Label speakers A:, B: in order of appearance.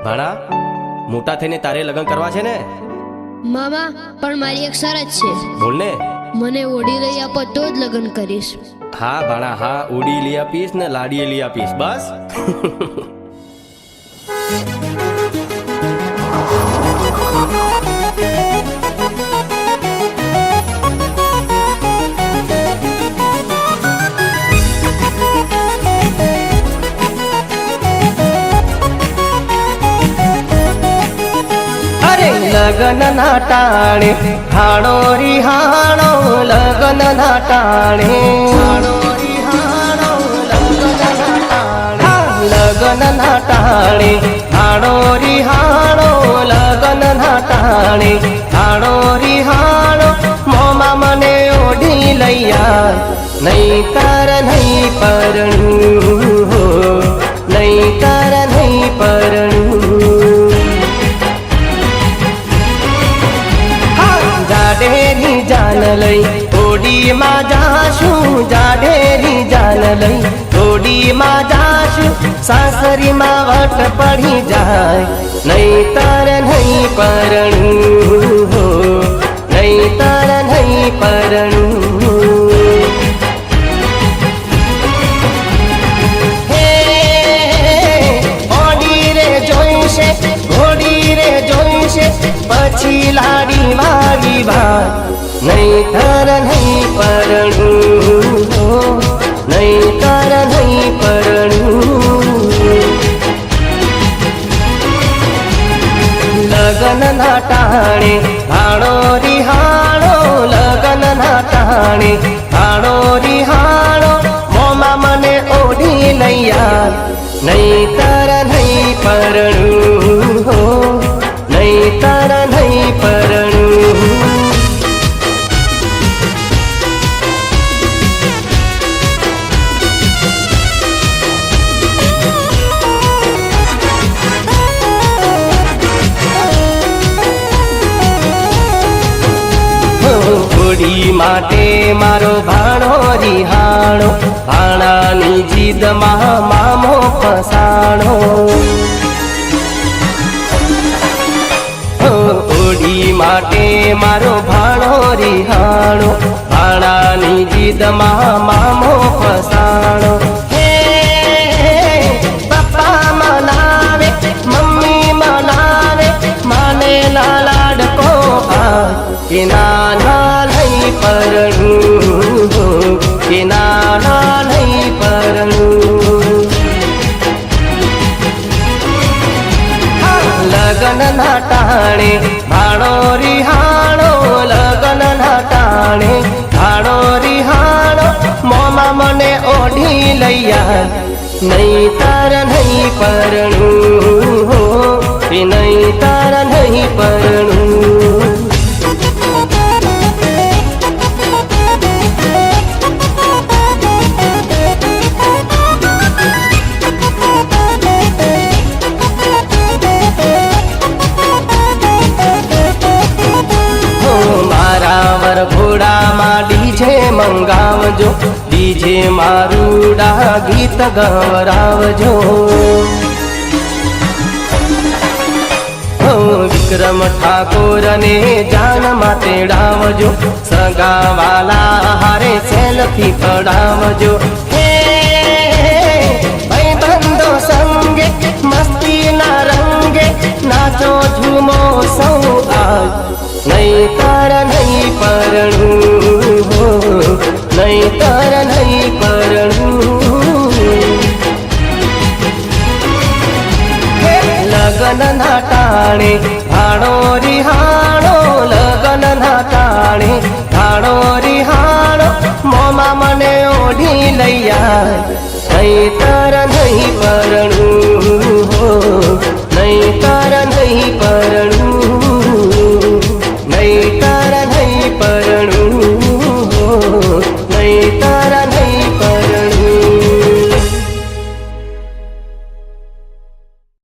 A: ભાણા, મોટા થઈને તારે લગ્ન કરવા છે ને?
B: મામા, પણ મારી એક શરત છે.
A: બોલ ને.
B: મને ઓડી લઈ આપો તો જ લગ્ન કરીશ.
A: હા ભાણા, હા, ઉડી લઈ આપીશ ને લાડીએ લઈ આપીશ, બસ.
C: લગન ના ટાણે હાણો રિહાણો, લગન ના ટાણે લગન ના ટાણે હાણો રિહાણો, લગન ના ટાણે હાણો રિહાણો, મોમાં મને ઓઢી લૈયા, નહીં તાર નહીં પરણું હો, નહીં તાર નહીં પરણું. જાડેરી જાન લઈ ઓડીમાં જાશું, જાડેરી જાન લઈ ઓડીમાં જાશું, સાસરીમાં વટ પડી જાય, નહીં તાર નહીં પરણું હો, નહીં તાર નહીં પરણું. હે ઓડી રે જોઈશે, ઘોડી રે જોઈશે, પછી લાડી વાળી ભાઈ, નહીં તાર નહીં પરણું હો, નહીં તાર નહીં પરણું. લગન ના ટાણે ભાણો રિહાણો, લગન ના ટાણે ભાણો રિહાણો, મોમાં મને ઓઢી લૈયા, નહીં તાર નહીં પરણું હો, નહીં તાર નહીં પરણું. ઓડી માટે મારો ભાણો રિહાણો, ભાણાની જીદમાં મામો ફસાણો. ઓડી માટે મારો ભાણો રિહાણો, ભાણાની જીદમાં મામો ફસાણો. હે પપ્પા મનાવે, મમ્મી મનાવે, માને ના લાડકો ભાઈ, કે નાના નહીં પરણું હો, કે નાના નહીં પરણું. લગન ના ટાણે ભાણો રિહાણો, લગન ના ટાણે ભાણો રિહાણો, મોમાં મને ઓઢી લૈયા, નહીં તાર નહીં પરણું હો, કે નહીં તાર નહીં પરણું. ઘોડામાં ડીજે મંગાવજો, ડીજે મારુડા ગીત ગવરાવજો. વિક્રમ ઠાકોરને જાનમાં તેડાવજો, સગાવાલા હારે સેલ્ફી પડાવજો. હે ભાઈબંધો સંગે મસ્તીના રંગે નાચો ઝૂમો સૌ આજ, નહીં તાર નહીં પરણું હો, નહીં તાર નહીં પરણું. લગન ના ટાણે ભાણો રિહાણો, લગન ના ટાણે ભાણો રિહાણો, મોમાં મને ઓઢી લૈયા, નહીં તાર નહીં પરણું હો, નહીં તાર નહીં